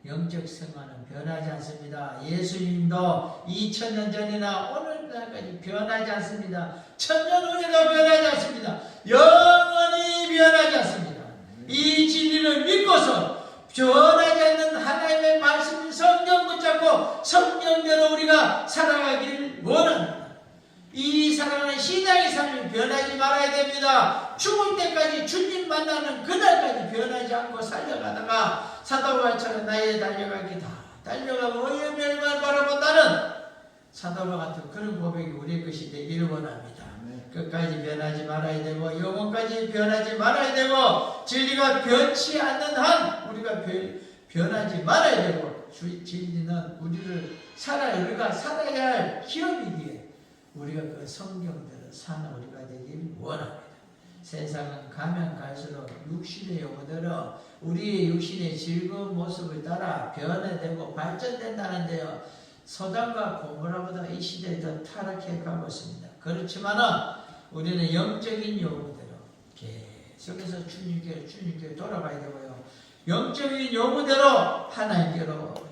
영적 생활은 변하지 않습니다. 예수님도 2000년 전이나 오늘날까지 변하지 않습니다. 천년 후에도 변하지 않습니다. 영원히 변하지 않습니다. 이 진리를 믿고서 변하지 않는 하나님의 말씀 성경 붙잡고 성경대로 우리가 살아가길 원합니다. 이 살아가는 신앙의 삶이 변하지 말아야 됩니다. 죽을 때까지 주님 만나는 그날까지 변하지 않고 살려가다가 사도바처럼 나의 달려가기 다 달려가고 의의 멸망을 바라본다는 사도바 같은 그런 고백이 우리의 것이 되기를 원합니다. 끝까지 변하지 말아야 되고 영혼까지 변하지 말아야 되고 진리가 변치 않는 한 우리가 변하지 말아야 되고 진리는 우리가 살아야 할 기업이기에 우리가 그 성경대로 사는 우리가 되길 원합니다. 세상은 가면 갈수록 육신의 요구대로 우리의 육신의 즐거운 모습을 따라 변화되고 발전된다는데요, 소돔과 고모라보다 이 시대에 더 타락해 가고 있습니다. 그렇지만은 우리는 영적인 요구대로 계속해서 주님께 돌아가야 되고요, 영적인 요구대로 하나님께로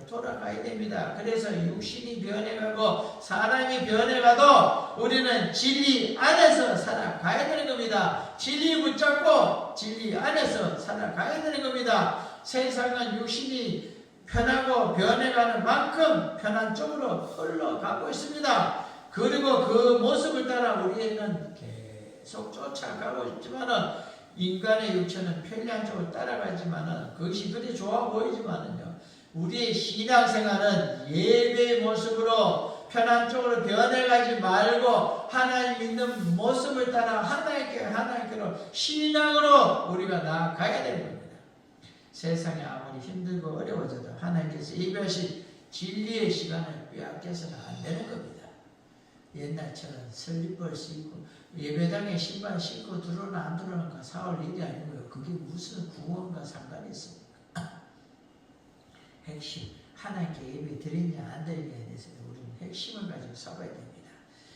돌아가야 됩니다. 그래서 육신이 변해가고 사람이 변해가도 우리는 진리 안에서 살아가야 되는 겁니다. 진리 붙잡고 진리 안에서 살아가야 되는 겁니다. 세상은 육신이 편하고 변해가는 만큼 편한 쪽으로 흘러가고 있습니다. 그리고 그 모습을 따라 우리는 계속 쫓아가고 있지만은 인간의 육체는 편리한 쪽을 따라가지만은 그것이 그리 좋아 보이지만은요, 우리의 신앙생활은 예배의 모습으로 편한 쪽으로 변해가지 말고 하나님 믿는 모습을 따라 하나님께로 신앙으로 우리가 나아가야 되는 겁니다. 세상이 아무리 힘들고 어려워져도 하나님께서 이것이 진리의 시간을 빼앗겨서는 안 되는 겁니다. 옛날처럼 설립벌 씻고 예배당에 신발 신고 들어오나 안 들어오는가 사올 일이 아니고요. 그게 무슨 구원과 상관이 있습니까? 핵심, 하나님께 예배 드리냐 안 드리냐에 대해서 우리는 핵심을 가지고 싸워야 됩니다.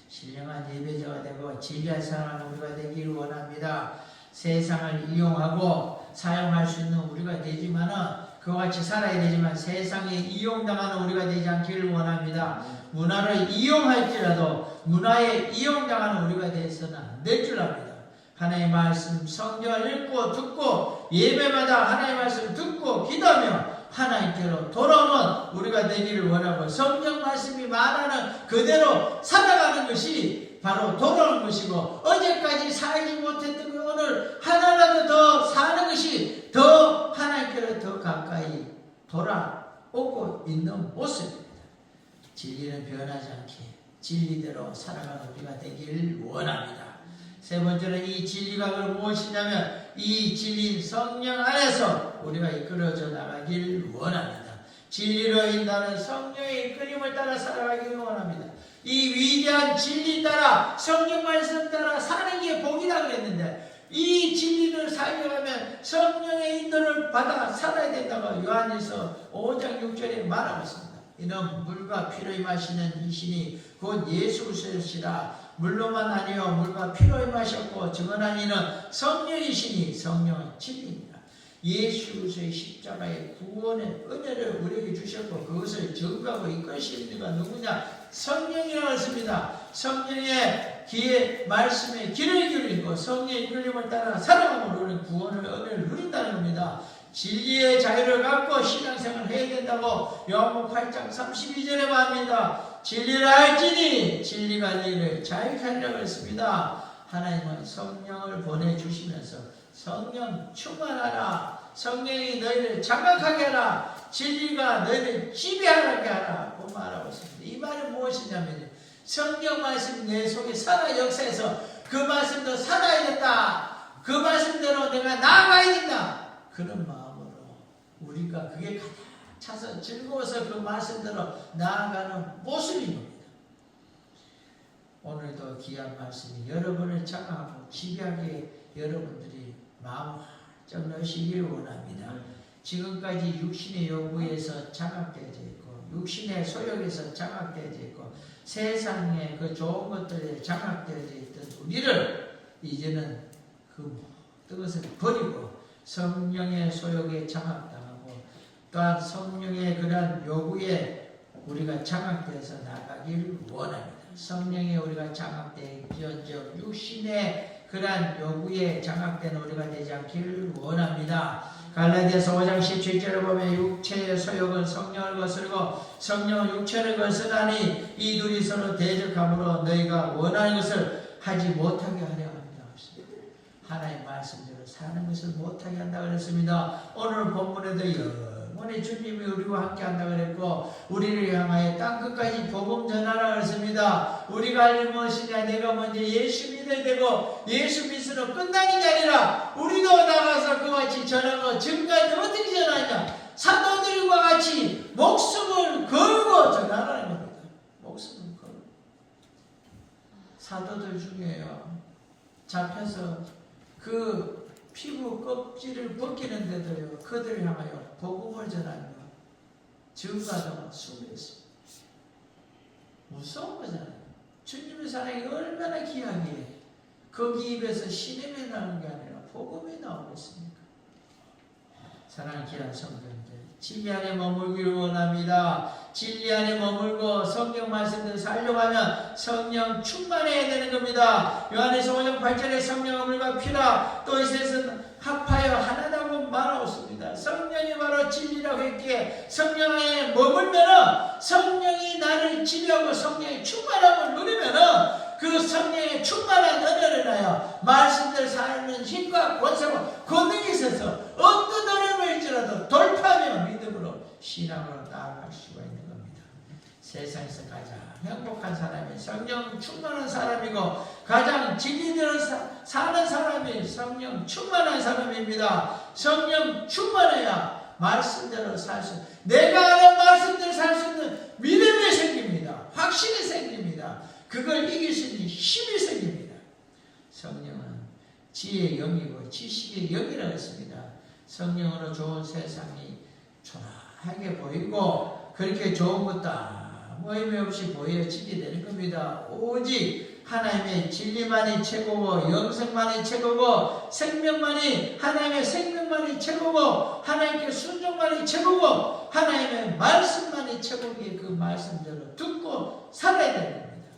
신령한 예배자가 되고 진리할 사랑하는 우리가 되기를 원합니다. 세상을 이용하고 사용할 수 있는 우리가 되지만은 그와 같이 살아야 되지만 세상에 이용당하는 우리가 되지 않기를 원합니다. 문화를 이용할지라도 문화에 이용당하는 우리가 되어서는 안 될 줄 압니다. 하나님의 말씀 성경을 읽고 듣고 예배마다 하나님의 말씀을 듣고 기도하며 하나님께로 돌아오는 우리가 되기를 원하고 성경 말씀이 말하는 그대로 살아가는 것이 바로 돌아오는 것이고 어제까지 살지 못했던 그 오늘 하나라도 더 사는 것이 더 하나님께로 더 가까이 돌아오고 있는 모습입니다. 진리는 변하지 않게 진리대로 살아가는 우리가 되기를 원합니다. 세 번째는 이 진리가 무엇이냐면 이 진리인 성령 안에서 우리가 이끌어져 나가길 원합니다. 진리로 인하는 성령의 이끌림을 따라 살아가기를 원합니다. 이 위대한 진리 따라 성령 말씀 따라 사는 게 복이라 그랬는데 이 진리를 살려가면 성령의 인도를 받아 살아야 된다고 요한일서 5장 6절에 말하고 있습니다. 이는 물과 피로 임하시는 이신이 곧 예수 그리스도시라. 물로만 아니요 물과 피로 임하셨고 증언한 이는 성령이시니 성령은 진리입니다. 예수 그리스도의 십자가의 구원의 은혜를 우리에게 주셨고 그것을 증거하고 이끄시는 이가 누구냐? 성령이라고 했습니다. 성령의 귀에 말씀에 귀를 기울이고 성령의 이끌림을 따라 살아가면 우리는 구원을 은혜를 누린다는 겁니다. 진리의 자유를 갖고 신앙생활을 해야 된다고 요한복음 8장 32절에 말합니다. 진리를 알지니 진리가 너희를 자유케 하리라고 했습니다. 하나님은 성령을 보내주시면서 성령 충만하라, 성령이 너희를 장악하게 하라, 진리가 너희를 지배하게 하라 그 말하고 있습니다. 이 말은 무엇이냐면 성경 말씀 내 속에 살아 역사해서 그 말씀도 살아야겠다, 그 말씀대로 내가 나아가야 된다, 그런 마음으로 우리가 그게 가장 차서 즐거워서 그 말씀대로 나아가는 모습인 겁니다. 오늘도 귀한 말씀이 여러분을 장악하고 지배하게 여러분들이 마음 활짝 넣으시기를 원합니다. 지금까지 육신의 요구에서 장악되어져 있고 육신의 소욕에서 장악되어져 있고 세상의 그 좋은 것들에 장악되어져 있던 우리를 이제는 그 모든 것을 버리고 성령의 소욕에 장악당하고 또한 성령의 그러한 요구에 우리가 장악되어서 나가기를 원합니다. 성령에 우리가 장악되어져 육신의 그러한 요구에 장악된 우리가 되지 않기를 원합니다. 갈라디아서 5장 17절을 보면 육체의 소욕은 성령을 거스르고 성령은 육체를 거스르나니 이 둘이 서로 대적함으로 너희가 원하는 것을 하지 못하게 하려 합니다. 하나님 말씀대로 사는 것을 못하게 한다고 그랬습니다. 오늘 본문에도 영원히 주님이 우리와 함께 한다고 그랬고 우리를 향하여 땅끝까지 복음 전하라고 그랬습니다. 우리가 할 일 무엇이냐? 내가 먼저 예수 믿어야 되고 예수 믿으러 끝나는 게 아니라 우리도 나가서 그와 같이 전하고 지금까지 어떻게 전하냐? 사도들과 같이 목숨을 걸고 전하라는 겁니다. 목숨을 걸고. 사도들 중에요, 잡혀서 그 피부 껍질을 벗기는데도요 그들을 향하여 복음을 전하며 증거하다가 숨겼습니다. 무서운 거잖아요. 주님의 사랑이 얼마나 귀하기에 거기 입에서 신음이 나오는 게 아니라 복음이 나오겠습니까? 사랑하는 귀한 성도님들, 진리 안에 머물기를 원합니다. 진리 안에 머물고 성경 말씀대로 살려고 하면 성령 충만해야 되는 겁니다. 요한에서 5장 8절에 성령은 물과 피라 또 이셋은 합하여 하나라고 말하고 있습니다. 성령이 바로 진리라고 했기에 성령 안에 머물면 성령이 나를 지배하고 성령의 충만함을 누리면 그 성령의 충만한 은혜를 하여 말씀대로 사는 힘과 권세와 권능이 있어서 어떤 어려움일지라도 돌파하며 믿음으로 신앙으로 나아갈 수가 있는 겁니다. 세상에서 가장 행복한 사람이 성령 충만한 사람이고 가장 진리대로 사는 사람이 성령 충만한 사람입니다. 성령 충만해야 말씀대로 살 수, 내가 아는 말씀대로 살 수 있는 믿음이 생깁니다. 확신이 생깁니다. 그걸 이길 수 있는 힘이 생깁니다. 성령은 지혜의 영이고 지식의 영이라고 했습니다. 성령으로 좋은 세상이 초라하게 보이고 그렇게 좋은 것도 아무 의미 없이 보여지게 되는 겁니다. 오직 하나님의 진리만이 최고고 영생만이 최고고 생명만이 하나님의 생명만이 최고고 하나님께 순종만이 최고고 하나님의 말씀만이 최고기에 그 말씀대로 듣고 살아야 되는 겁니다.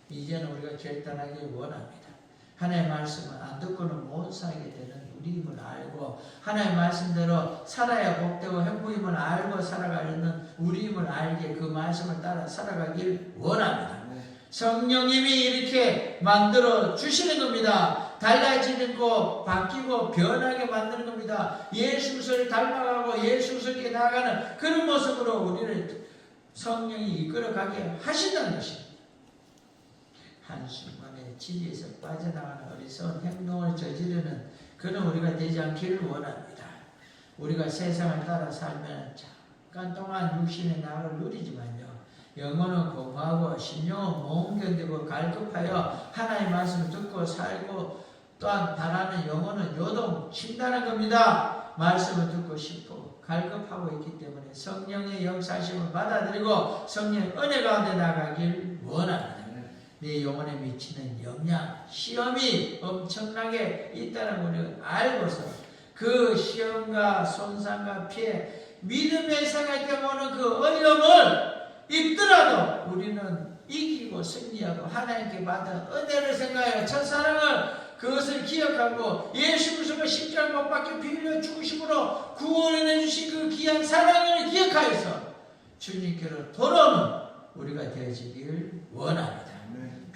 이제는 우리가 결단하길 원합니다. 하나님의 말씀을 안 듣고는 못 살게 되는 우리임을 알고 하나님의 말씀대로 살아야 복되고 행복임을 알고 살아가려는 우리임을 알게 그 말씀을 따라 살아가길 원합니다. 성령님이 이렇게 만들어 주시는 겁니다. 달라지는 거 바뀌고 변하게 만드는 겁니다. 예수를 닮아가고 예수스럽게 나아가는 그런 모습으로 우리를 성령이 이끌어가게 하신다는 것입니다. 한순간에 진리에서 빠져나가는 어리석은 행동을 저지르는 그런 우리가 되지 않기를 원합니다. 우리가 세상을 따라 살면 잠깐 동안 육신의 낙을 누리지만요. 영혼은 공허하고 심령은 못 견디고 갈급하여 하나님의 말씀을 듣고 살고 또한 바라는 영혼은 요동친다는 겁니다. 말씀을 듣고 싶고 갈급하고 있기 때문에 성령의 역사심을 받아들이고 성령의 은혜 가운데 나가길 원합니다. 내 영혼에 미치는 영향, 시험이 엄청나게 있다는 것을 알고서 그 시험과 손상과 피해 믿음의 생활 때문에 오는 그 어려움을 있더라도 우리는 이기고 승리하고 하나님께 받은 은혜를 생각하여 첫사랑을 그것을 기억하고 예수 그리스도가 십자가 못 박혀 피 흘려 죽으심으로 구원해 주신 그 귀한 사랑을 기억하여서 주님께로 돌아오는 우리가 되어지길 원합니다.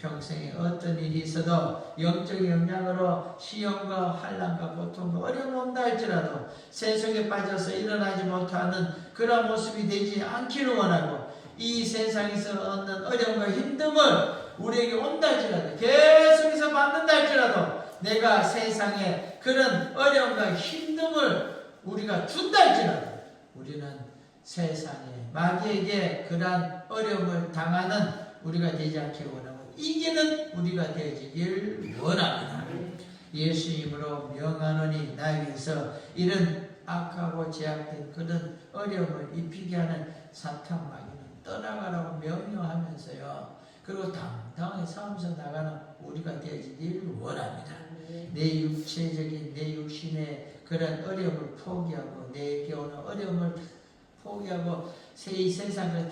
평생에 어떤 일이 있어도 영적인 영향으로 시험과 환난과 고통과 어려움이 온다 할지라도 세속에 빠져서 일어나지 못하는 그런 모습이 되지 않기를 원하고 이 세상에서 얻는 어려움과 힘듦을 우리에게 온다 할지라도 계속해서 받는다 할지라도 내가 세상에 그런 어려움과 힘듦을 우리가 준다 할지라도 우리는 세상에 마귀에게 그러한 어려움을 당하는 우리가 되지 않기를 원하고 이기는 우리가 되어지길 원합니다. 예수님으로 명하노니 나에게서 이런 악하고 제약된 그런 어려움을 입히게 하는 사탄 마귀는 떠나가라고 명령하면서요. 그리고 당당하게 싸우면서 나가는 우리가 되어지길 원합니다. 내 육체적인 내 육신의 그런 어려움을 포기하고 내게 오는 어려움을 포기하고 이 세상을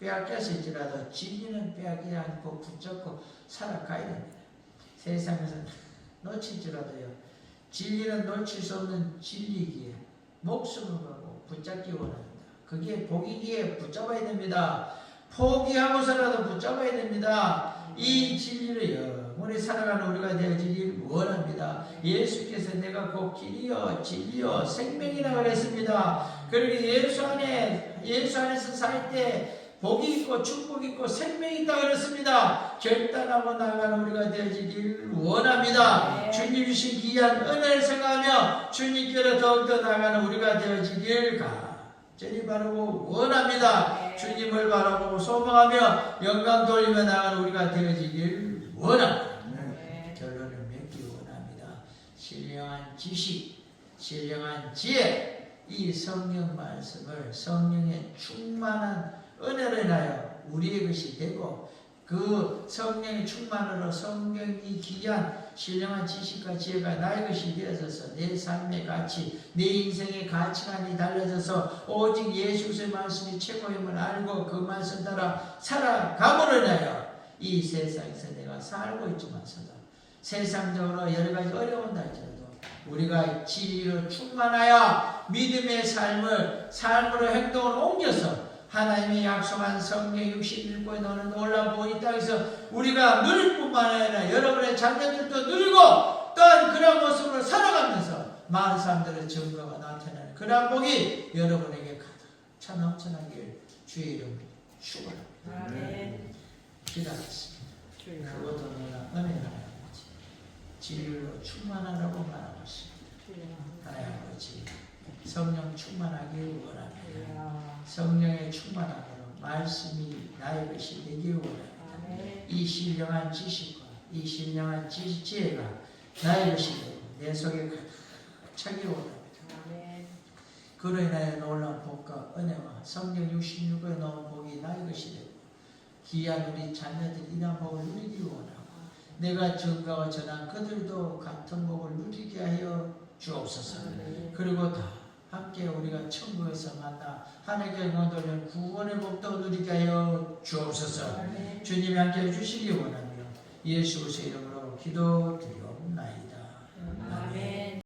빼앗겼을지라도 진리는 빼앗기지 않고 붙잡고 살아가야 됩니다. 세상에서 놓칠지라도요. 진리는 놓칠 수 없는 진리기에 목숨을 걸고 붙잡기 원합니다. 그게 복이기에 붙잡아야 됩니다. 포기하고서라도 붙잡아야 됩니다. 이 진리를 영원히 살아가는 우리가 되어지길 원합니다. 예수께서 내가 곧 길이요 진리요 생명이라고 그랬습니다. 그리고 예수 안에서 살 때 복이 있고 축복이 있고 생명이 있다 그랬습니다. 결단하고 나가는 우리가 되어지길 원합니다. 주님 주신 귀한 은혜를 생각하며 주님께로 더욱더 나가는 우리가 되어지길 간절히 바라고 원합니다. 주님을 바라보고 소망하며 영광 돌리며 나가는 우리가 되어지길 원합니다. 결론을 맺기 원합니다. 신령한 지식, 신령한 지혜, 이 성령 말씀을 성령의 충만한 은혜로 인하여 우리의 것이 되고 그 성령의 충만으로 성령이 귀한 신령한 지식과 지혜가 나의 것이 되어져서 내 삶의 가치, 내 인생의 가치관이 달라져서 오직 예수 그리스도의 말씀이 최고임을 알고 그 말씀 따라 살아감으로 인하여 이 세상에서 내가 살고 있지만서도 세상적으로 여러 가지 어려운 날짜도 우리가 진리로 충만하여 믿음의 삶으로 행동을 옮겨서 하나님이 약속한 성령 61권에 너는 놀라운 복이 있다 해서 우리가 누릴 뿐만 아니라 여러분의 자녀들도 누리고 또한 그런 모습으로 살아가면서 많은 사람들의 증거가 나타나는 그런 복이 여러분에게 가득 차 넘쳐나길 주의 이름으로 축원합니다. 아멘. 기도하겠습니다. 주여. 그것도 내가 은혜를 아버지 진리로 충만하라고 말하고 있습니다. 주여. 하나님 아버지 성령 충만하길 원합니다. 주여. 성령의 충만함으로 말씀이 나의 것이 되길 원합니다. 아멘. 이 신령한 지식과 이 신령한 지혜가 나의 것이 되고 내 속에 가득 차기를 원합니다. 아멘. 그로 인하여 놀라운 복과 은혜와 성경 66에 넣은 복이 나의 것이 되고 귀한 우리 자녀들이 이런 복을 누리기를 원하고 내가 증거와 전한 그들도 같은 복을 누리게 하여 주옵소서. 아멘. 그리고 다 함께 우리가 천국에서 만나 하늘께 거두는 구원의 복도 누리게 하여 주옵소서. 아멘. 주님이 함께 해주시기 원하며 예수 그리스도의 이름으로 기도드리옵소서.